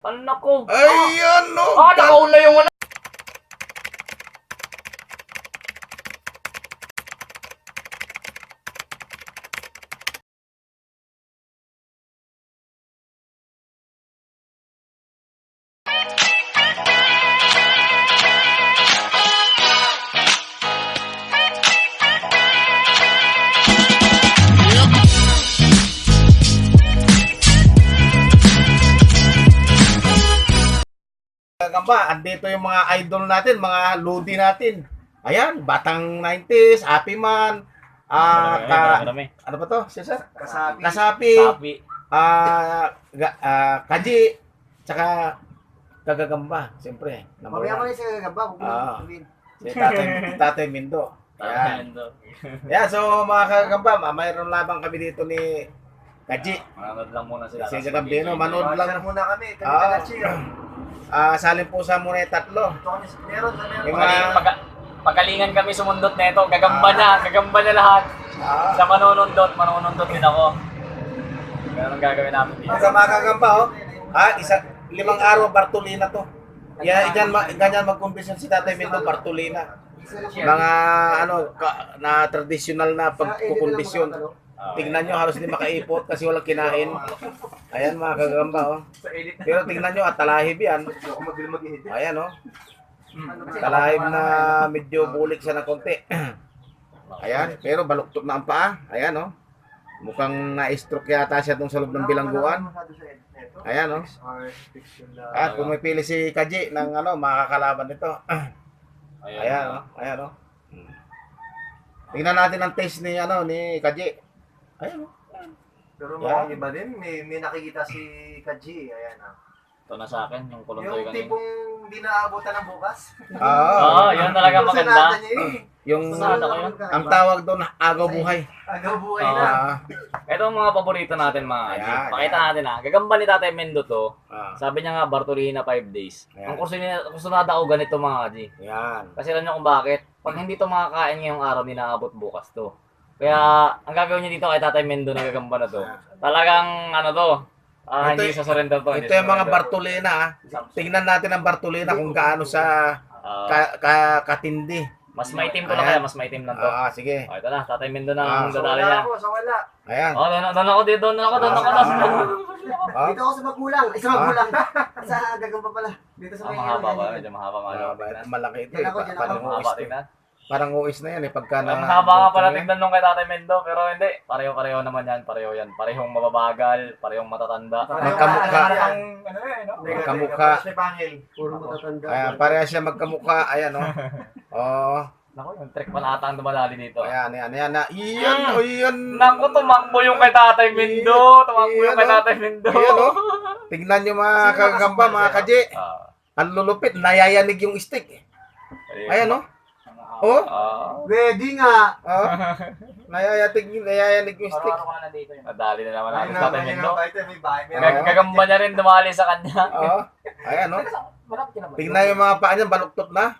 Anak ko. Ayan, no. Nakaula yung ano. Gamba, andito yung mga idol natin, mga lodi natin. Ayan, batang 90s, Happy Man, ano ba to, Cesar? Kasapi. Kasapi, Sapi. Kaji, tsaka Kagagamba, siyempre. Mamaya mo rin sa gagamba, huwag mo Ah. sabihin. Si Tatay Mindo. Ayan. Ayan. Ayan, so mga Kagagamba, mayroon labang kami dito ni Kaji. Manood lang muna sila. Si Gagambino, manood Lang lang. muna kami, kami Ah. tagachi. Salin po sa muna yung tatlo. Ito kami, meron sa meron. Yung mga- Pagalingan kami sumundot nito. Gagamba niya lahat. Ah. Sa manunundot din ako. Ganun ang gagawin namin dito. Mga Kagagamba, oh. 5 araw Bartolina to. Ganyan mag-condition si Tatay Mindo, Bartolina. Mga na traditional na pagkukondisyon. Tignan nyo, halos hindi makaipot kasi walang kinain. Ayan mga Kagagamba, oh. Pero tignan nyo, at talahib yan. Ayan, oh. Talahib na medyo bulik siya ng konti. Ayan, pero baluktot na ang paa. Ayan, oh. Mukhang na-stroke yata siya dun sa loob ng bilangguan. Ayan, oh. At pumipili si Kaji ng makakalaban nito. Ayan, oh. Ayan, oh. Tingnan natin ang taste ni Kaji. Ayan, oh. Pero mga iba din, may nakikita si Kaji, ayan ah. Ito na sa akin, yung kuluntoy Yung kanina. tipong hindi naabutan ng bukas. Oo, yun talaga maganda. Sanada niya eh. Yung Sanada ko yun. ang tawag doon agaw buhay. Agaw buhay Oo. na. Ito ang mga paborito natin mga Ayan, Kaji. Pakita ayan. natin Gagamba ni Tatay Mendo to. Ah, Sabi niya nga, Bartolina 5 days. Ayan. Ang kursunada ako ganito mga Kaji. yan. Kasi alam niyo kung bakit? Pag hindi to makakain ngayong araw, hindi naaabot bukas to. Kaya, ang gagawin niya dito kay Tatay Mendo na Gagamba na to, talagang Ito- hindi sa surrender to. Ito yung mga Bartolina. Tingnan natin ang Bartolina kung gaano sa katindi. Mas maitim ko na kaya, mas maitim lang to. Sige. Ito na, Tatay Mendo na ang Sa dadali wala niya. ako, sa wala. Ayan. Doon ako dito, doon ako. Ah, Dito ako sa magulang. Sa magulang. Sa gagamba pala. Dito sa Ang may mahaba ba? Medyo mahaba malaki ito. Yan ako, yan ako. Parang Mahaba uis. tingnan. Parang uis na yan pagka na. Ang haba nga pala tingnan nung kay Tatay Mendo, pero hindi. Pareho-pareho naman yan, pareho yan. Parehong mababagal, parehong matatanda. Magkamukha. Magkamukha. May pangil. Puro matatanda. Ayan, pareha siya magkamukha. Ayan, oh. Oh. Naku, yung trick pa ata ang dumadali dito. Ayan. Iyan. Naku, tumakbo yung kay Tatay Mendo. Tumakbo yung kay Tatay Mendo. Ayan, oh. Tignan nyo mga Kagagamba, mga Kaji. Ang lulupit, nayayanig yung stick. Ayan, oh. Oh. Ready nga. Oh. Nayayanig yung stick. Nadali na naman natin Ayun Tatay na, Mendo. may bahay. May Gagamba niya rin dumali sa kanya. Oh. Ayan, oh. Tignan yung mga paa niyan, baluktot na.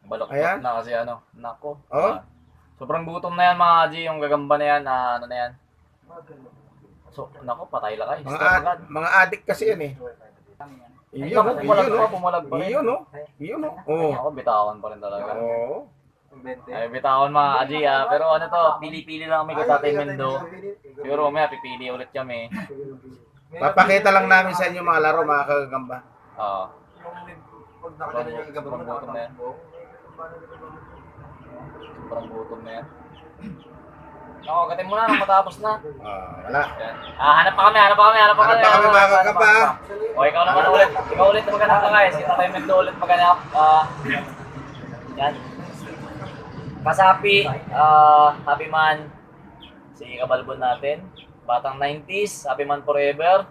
Baloktot Ayan. na kasi nako. Oh. Sobrang gutom na yan mga G, yung gagamba na yan, ano na yan. So, nako, patay lang kayo. Mga adik kasi yan eh. Ay, Iyon, naku, oh. pumalag pa rin. Iyon, oh. Iyon, oh. Oh. Ako, bitawan pa rin talaga. Oh. Ay, bitawan mga G, pero ano to, pili-pili lang kami kay Tatay Mendo. Siguro mamaya pipili ulit kami. Papakita lang namin sa inyo mga laro, mga Kagagamba. Oo. Pag nakita niyo yung gagamba, Sobrang gutom na yan. Sobrang gutom na yan. Ako, gatin mo na nang matapos na. Wala. Yan. Hanap pa kami. Hanap pa kami, mga Kagagamba, ha? O, ikaw naman ulit. Ikaw ulit maghanap ka guys. Si Tatay Mendo ulit maghanap. Yan. Kasapi, Happy Man, si Kabalbon natin. Batang 90s, Happy Man Forever.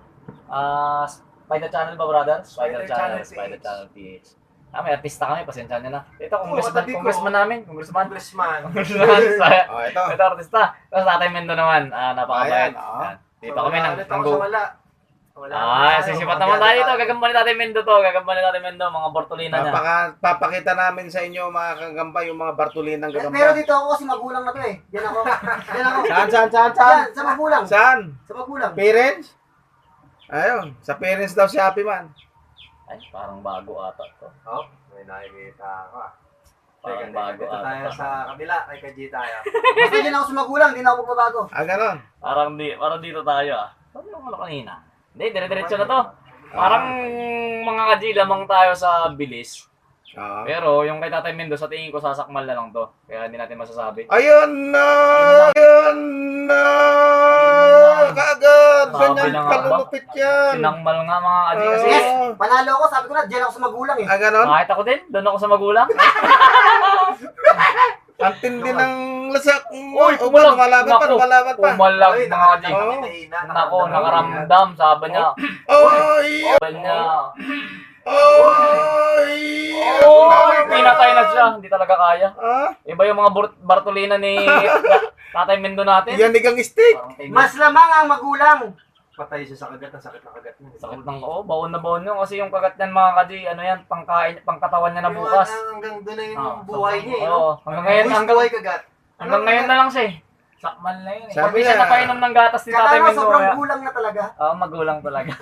Spider Channel ba, brother? Spider Channel PH. May artista kami, pasensya nyo na. Ito, congressman namin. Congressman. Oh, ito. Ito, artista. Tapos Tatay Mendo naman, napakabait. Ayan, oo. Yan. Dito kami nang Wala. sisipat naman tayo ito. Gagamba ni Tatay Mendo to. Gagamba ni Tatay Mendo, mga Bartolina niya. Papakita namin sa inyo, mga Kagagamba, yung mga Bartolinang Pero Gagamba. dito ako kasi magulang na to eh. Diyan ako. Saan? Yan, sa magulang. Saan? Sa magulang. Parents? Ayun, sa parents daw si Happy Man. Ay, parang bago ata to. Oh, may nakikita ako ah. Parang bago Dito tayo ata. sa kabila, kay Kaji tayo. Basta din ako sa magulang, hindi na ako magbabago. Ganon. Parang dito tayo ah. Sabi yung ano kanina? Hindi, dire-diretso na to. Parang mga kaji, lamang tayo sa bilis. Oo. Pero yung kay Tatay Mendo, sa tingin ko sasakmal na lang to. Kaya hindi natin masasabi. Ayun na! Ayun na! Kaagad! Sabi Ganyan na nga ba? kalulupit yan! Sinangmal nga mga kaji kasi. Yes! Panalo ako, sabi ko na, diyan ako sa magulang eh. Ganon? Kahit ako din, doon ako sa magulang. Ang tindi ng lasak. Uy, kumalaban pa, Naku, lumalaban pa. Pumalag Uy, mga kaji. Oo. Nako, nakaramdam, sabi niya. Oy! Sabi niya. Oy! Oh, pinatay na siya. Hindi talaga kaya. Ah? Iba yung mga Bartolina ni Tatay Mendo natin. Yan igang steak. Parang kay- Mas lamang ang magulang. Patay siya sa kagat, ang sakit ng kagat niya. Sakit ng baon na baon yun. Kasi yung kagat niyan mga kaji, ano yan, pangkatawan niya na bukas. Hanggang doon na yung Ah, buhay niya eh. Oo, hanggang ngayon, Buhay kagat. hanggang ngayon na lang siya eh. Sakmal na yun eh. Sabi Sabi siya niya, napainom ng gatas ni Kaya Tatay nga, Mendo. sobrang Kaya, gulang na talaga. magulang talaga.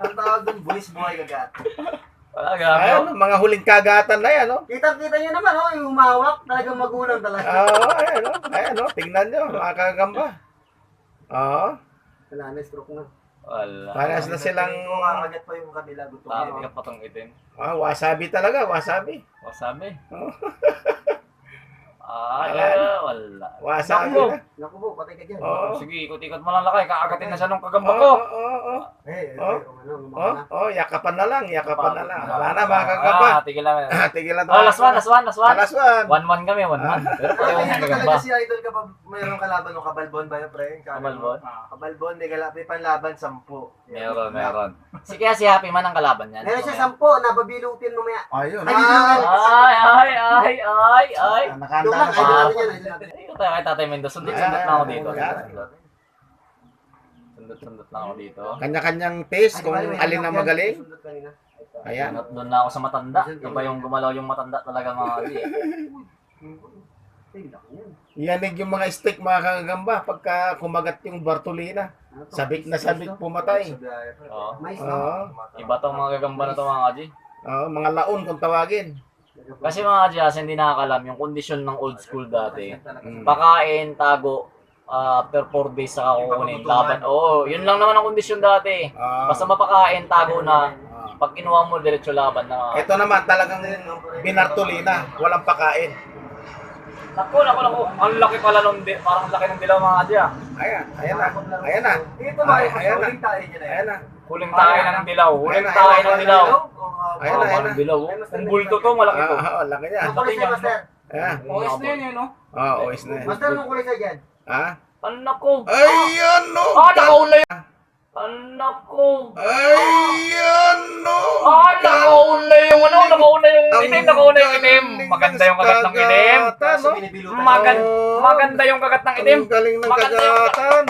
Ang tawag doon, buhay kagat. Talaga. Ayun, mga huling kagatan na yan, no? Kita-kita nyo naman, oh, yung humawak, talagang magulang talaga. Ayan, no? Ayan, no? Tingnan nyo, mga kagamba. Oo. Wala na, stroke na. Wala. Paras na silang, Kung kakagat pa yung kabila, gusto Sabi ko. ka patong itim. wasabi talaga, wasabi. Wasabi. Oh. Wala. Wasabi Naku. na. Naku po, patay ka dyan. Oo. Sige, ikot-ikot mo lang lakay. Kaagatin na siya nung kagamba Oo, ko. oo, oo. Eh, Oh. ano, Oh, lumaka na. oh, yakapan na lang, yakapan na lang. Wala na, mga kagamba. Tigil lang. Tigil lang. Oh, last one. Last one. 1-1 kami, 1-1. Pero pareho Kaya yung talaga kagamba. si Idol kapag mayroong kalaban ng kabalbon ba yun, pre? Kabalbon? Kabalbon, may panlaban, 10. Meron. Kaya si Happy Man ang kalaban niyan. Meron siya 10, nababilutin mamaya. Ayun. Ay, Ay. Joke Nakahanda lang, na idol pa. natin yan, idol natin. Ayun tayo kay Tatay Mendo. Sundot na ako dito. Ayan. Sundot na ako dito. Kanya-kanyang taste kung alin ang magaling. Sundot kanina. Ayan. Doon na ako sa matanda. Iba yung gumalaw yung matanda talaga mga kaji. Ay, laki yan. Yanig yung mga steak, mga kagamba, pagka kumagat yung Bartolina. Ano to? Sabik na sabik pumatay. Oo. Mais Oo. na. Iba tong mga gagamba na to mga kaji. Oo, mga laon kung tawagin. Kasi mga kaji, hindi nakakalam yung kondisyon ng old school dati. Mm. Pakain, tago, after 4 days saka kukunin. Laban. Oo, yun lang naman ang kondisyon dati. Ah, Basta mapakain, tago na. ah. Pag kinuha mo, diretso laban na. Ito naman talagang binartolina, walang pakain. Naku. Ang laki pala nung parang laki ng dilaw mga kaji ah. Ayan, ayan na. Ayan na. Ito ba, Ayan na. uling tayo niya na Ayan na. Huling tayo ng dilaw. Huling Ayan, tayo ayan, ng dilaw. Ayan na, ayan Parang na. dilaw. Ang bulto to, malaki to. Laki niya. Anong kulay siya, master? Ayan. OS na yun, no? OS na yan. Master, anong kulay siya dyan? Ha? Anak ko. Ayan, no. Nakaulay. Anak ko. Ayan, no. Nakaulay yung ano, nakaulay yung Ang itim, nakaulay yung itim. galing Maganda yung kagat ng itim. kagatan, no? Maganda yung kagat ng itim. Ang galing ng Maganda yung kagatan.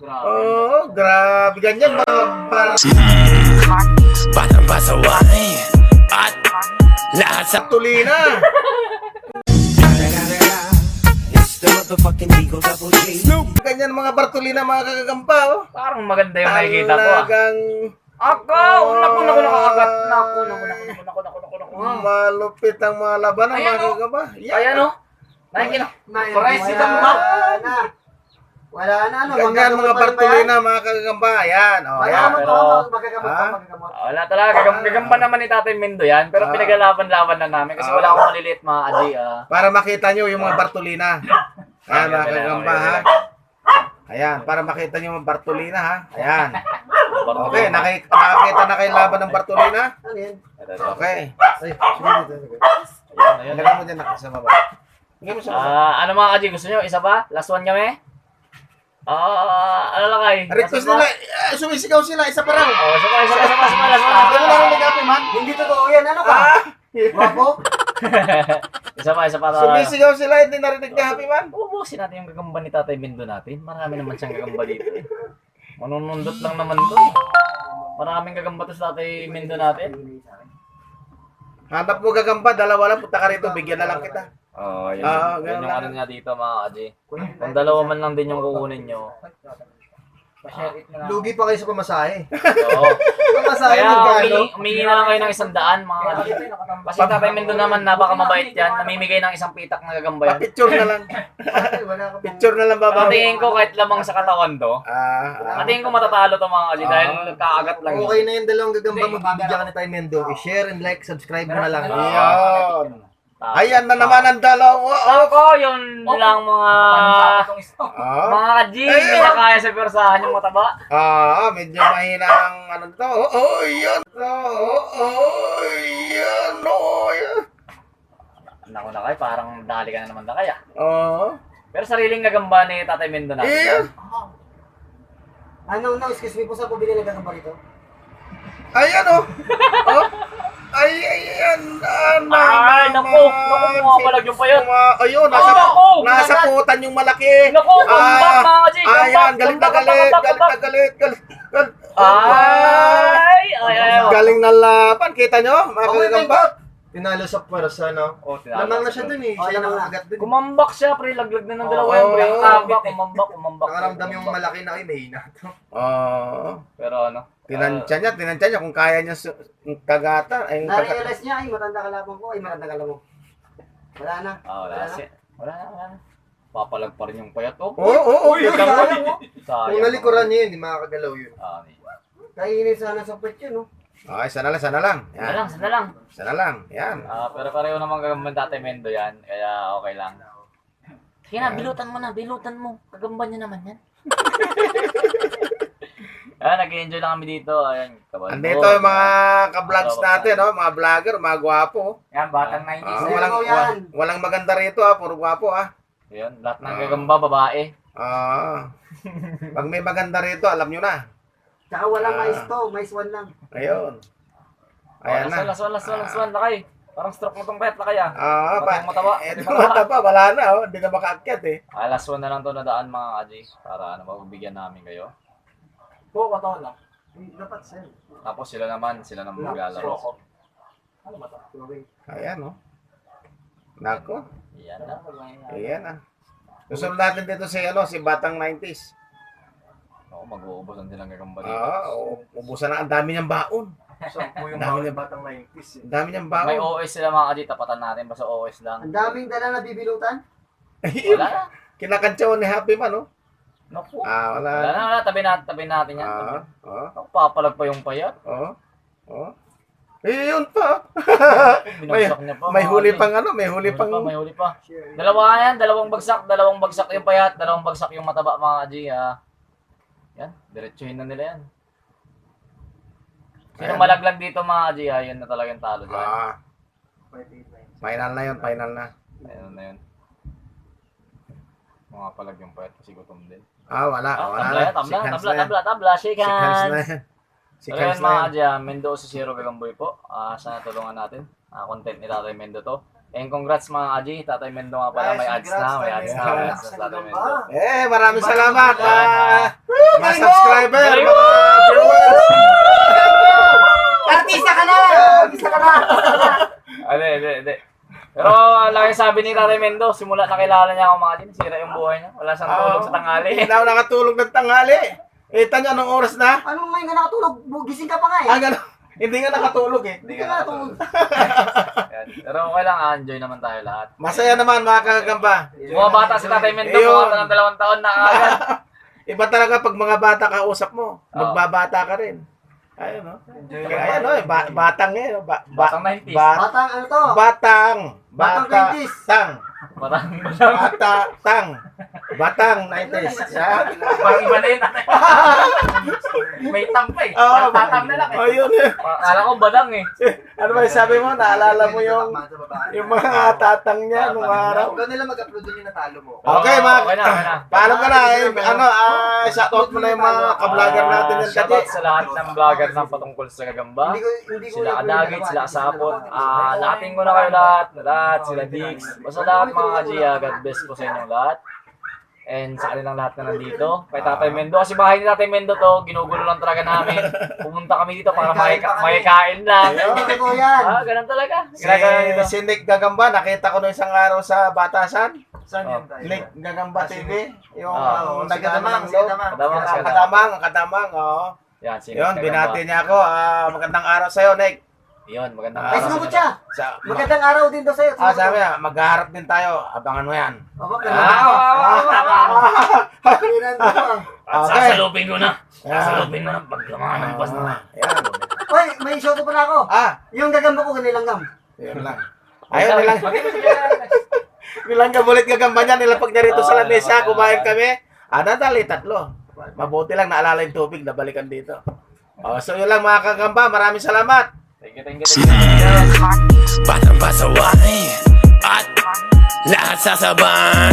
Grabe. Oo, grabe. Ganyan, mga Pasaway at lahat sa Bartolina. It's the motherfucking Eagle Double G. Ganyan mga Bartolina, mga kagagamba, oh. Parang maganda yung nakikita ko ah. Talagang Ako! Naku, nakakagat. Naku. malupit ang mga labanan, Ayan, mga oh. kagagamba. Ayan o. Nakikita. Price Wala ito mo. na. Wala na, ano. Ganyan mga magkagamot pa rin ba yan? Bartolina, mga kagagamba. Ayan, oh. Wala Ayan. mo pero- to, magagamot pa, Ah? magagamot. Wala talaga. Gagamba naman ni Tatay Mendo yan. Pero Ah. pinagalaban-laban na namin. Kasi wala akong maliliit mga aji ah. Para makita nyo yung mga Bartolina. Ayan, mga Ayan, kagagamba, ha. Ayan, para makita nyo yung mga Bartolina, ha. Ayan. Okay, nakakita na kayo laban ng Bartolina? Ano yan? Okay. Ay, sige dito. Ayun. Ilagay mo dyan sa baba. Ilagay mo sa baba. Ano mga kaji? Gusto nyo? Isa pa? Last one kami? Ano lang kayo? Request nila, sumisigaw sila, isa pa raw. Isa pa. Last one. Ano lang ang nag man? Hindi totoo yan, ano ka? Guwapo? Isa pa. Sumisigaw sila, hindi narinig ni Happy Man. Ubusin natin yung gagamba ni Tatay Mendo natin. Marami naman siyang gagamba dito eh. Manunundot lang naman to. Maraming gagamba to sa Tatay Mendo natin. Hanap mo gagamba, dalawa lang, punta ka rito, bigyan na lang kita. Oo, yun. Ah, Yun ganun yung lang. ano niya dito mga kaji. Kung dalawa man lang din yung kukunin nyo, Pa-share it na lang. Lugi pa kayo sa pamasahe. Oo. Pamasahe Kaya magkano? humingi na lang kayo ng 100 mga kadji. Kasi Tatay Mendo naman, napakamabait yan. Namimigay ng isang pitak na gagamba yan. Pa-picture na lang. Wala ka pang... Picture na lang baba. Patingin ko kahit lamang sa katawan to. Patingin ko matatalo to mga kadji dahil kaagat lang Okay yun. na yung dalawang gagamba mo, bibigyan ka ni Tay Mendo. I-share and like, subscribe mo na lang. Ayan. Ayan na naman ang dalawa. Ako, yun lang mga mga kadji. Hindi na kaya sa persahan yung mataba. Medyo mahina ang ano to. Yan. Yan. Yan. Naku na kayo, parang dali ka na naman na kaya. Oo. Pero sariling gagamba ni Tatay Mendo natin. Ayan. Ano, excuse me po, saan po binili ka ng barito? Ayan oh. Ayan. Ay, naku, pumapalag yung payat. Ayun, naku! nasa putan yung malaki. Naku, gambak mga kadji. Ayan, galit na galit. Ay. Galing na laban. Kita nyo, mga kagamba? Tinalo sa pwersa, no? Oh, tinalo Lamang na sa siya dun eh. Oh, Siya lamang yung na. agad dun. Kumambak siya, pre. Laglag na ng dalawa Oo. yan, pre. Kumambak. Nakaramdam yung malaki na kayo, may hina to. Pero ano? Tinansya niya kung kaya niya kagatan. Ay, Na-realize niya, ay matanda ka lamang ko, ay matanda ka lamang. Wala na. Wala na. Wala na. Papalag pa rin yung payat, oh. Oo, kita mo. Sayang. Kung nalikuran niya yun, hindi makakagalaw yun. Kainin sana sa pwet yun, no? Okay, sana lang. Yan. Sana lang. Yan. Pero pareho naman gagamba Tatay Mendo yan. Kaya okay lang. Sige na, bilutan mo. Kagamba niya naman yan. Nag-enjoy lang kami dito. Ayan, kabalbo. Andito yung mga ka-vlogs natin, no? Mga vlogger, mga gwapo. Yan, batang 90s. Walang maganda rito, puro gwapo, Yun, lahat ng gagamba, babae. Pag may maganda rito, alam nyo na. Tsaka walang mais to, mais one lang. Ayun. Ayan na. Last one, lakay. Parang stroke mo tong pet, lakay Matang mataba. mataba, wala na, Hindi na makaakyat, Last one na lang to na daan mga kaji. Para magbigyan namin kayo. Dapat sa'yo. Tapos sila naman maglalaro. Ayan, Nako. Yan na. Ayan na. Susunod natin dito si Batang 90s. Mag-uubusan silang gagamba dito. Ubusan na. Ang dami niyang baon. So, po yung Dami mga niya- batang 90s eh. Ang dami niyang May baon. OS sila mga kaji. Tapatan natin. Basta OS lang. Ang daming dala na bibilutan. Wala na. Kinakantsawan ni Happy Man, Naku. wala. Wala na. Tabi natin yan. Naku, papalag pa yung payat. Yun pa. Binagsak niya pa. May mga huli kaji. pang may huli pang. May huli pa. Dalawa yan. Dalawang bagsak yung payat. Dalawang bagsak yung mataba mga kaji. Yan. Diretsuhin na nila yan. Sino Ayan. malaglag dito mga kaji? Yan na talagang talo dyan. Final na yun, final na. Ayun na yun. Mga palag yung payat kasi gutom din. Wala na. Tabla. Shake Six hands hands. na yan. Six So hands yun na mga yan. kadya, Mendoza Zero Gagamboy po. Sana tulungan natin. Content ni Tatay Mendo to. And congrats mga kadya, Tatay Mendo nga pala, may ads na. May ads na Tatay Mendo. Maraming salamat. Mga Galing mo! subscriber, Galing mo! mga viewers. Artista ka na! Hindi. Pero lagi sabi ni Tatay Mendo, simula nakilala niya ako mga kadya, sira yung buhay niya. Wala siyang tulog sa tanghali. Hindi na ako nakatulog ng tanghali. Kita nyo, anong oras na? Anong ngayon ka nakatulog? Gising ka pa nga eh. Gano'n. Hindi nga nakatulog Hindi ka nakatulog. Yan. Pero okay lang, enjoy naman tayo lahat. Masaya naman mga kagamba. Mga bata si Tatay Mendo, Ayun. mga ng 2 taon na agad. Iba talaga pag mga bata kausap mo. Magbabata ka rin. Ayun, no? Kaya, ayun, batang eh. Batang 90s. Batang ano to? Batang. Batang 20s. Batang 90s. Yan. Parang iba na yun. May tang pa eh. Parang tatang na lang eh. Ayun eh. Akala ko badang eh. Ano ba yung sabi mo? Naalala mo yung mga tatang niya nung araw? Huwag nila mag-upload din yung natalo mo. Okay, Okay na. paalam ka na. Shoutout mo na yung mga ka-vlogger natin yan. Shoutout sa lahat ng vlogger ng patungkol sa gagamba. Hindi ko Sila Adagit, sila Asapot. Lahating ko na kayo lahat. Sila Dix. Basta lahat mga kajiya. God bless po sa inyong lahat. And sa kanilang lahat na nandito. Kay Tatay Mendo. Kasi bahay ni Tatay Mendo to. Ginugulo lang talaga namin. Pumunta kami dito para makikain lang. Ito ko yan. Ganun talaga. Ginagawa dito. Si Nick Gagamba, nakita ko no isang araw sa Batasan. Saan yun tayo? Lake Gagamba TV. Yung Oo, si Kadamang, si Kadamang. Kadamang, oo. Yan, si Yun, Nick binati Gagamba. niya ako. Magandang araw sa'yo, Nick. Yun, magandang Ay, araw. sumagot siya. Magandang araw din daw sa'yo. Sabi niya, maghaharap din tayo. Abangan mo yan. Opo, Okay. Sasalupin ko na. Sasalupin ko na paglaman ng pas na. Yan. Uy, may show ko pala ako. Yung gagamba ko, kanilanggam. Yun lang. Ayun, nilanggam ulit gagamba niya. Nilapag niya rito sa lamesa. Kumain kami. Nadali, 3. Mabuti lang naalala yung tubig na balikan dito. So yun lang mga kagamba. Maraming salamat. Thank you. Batang pasawain at lahat sasabayan.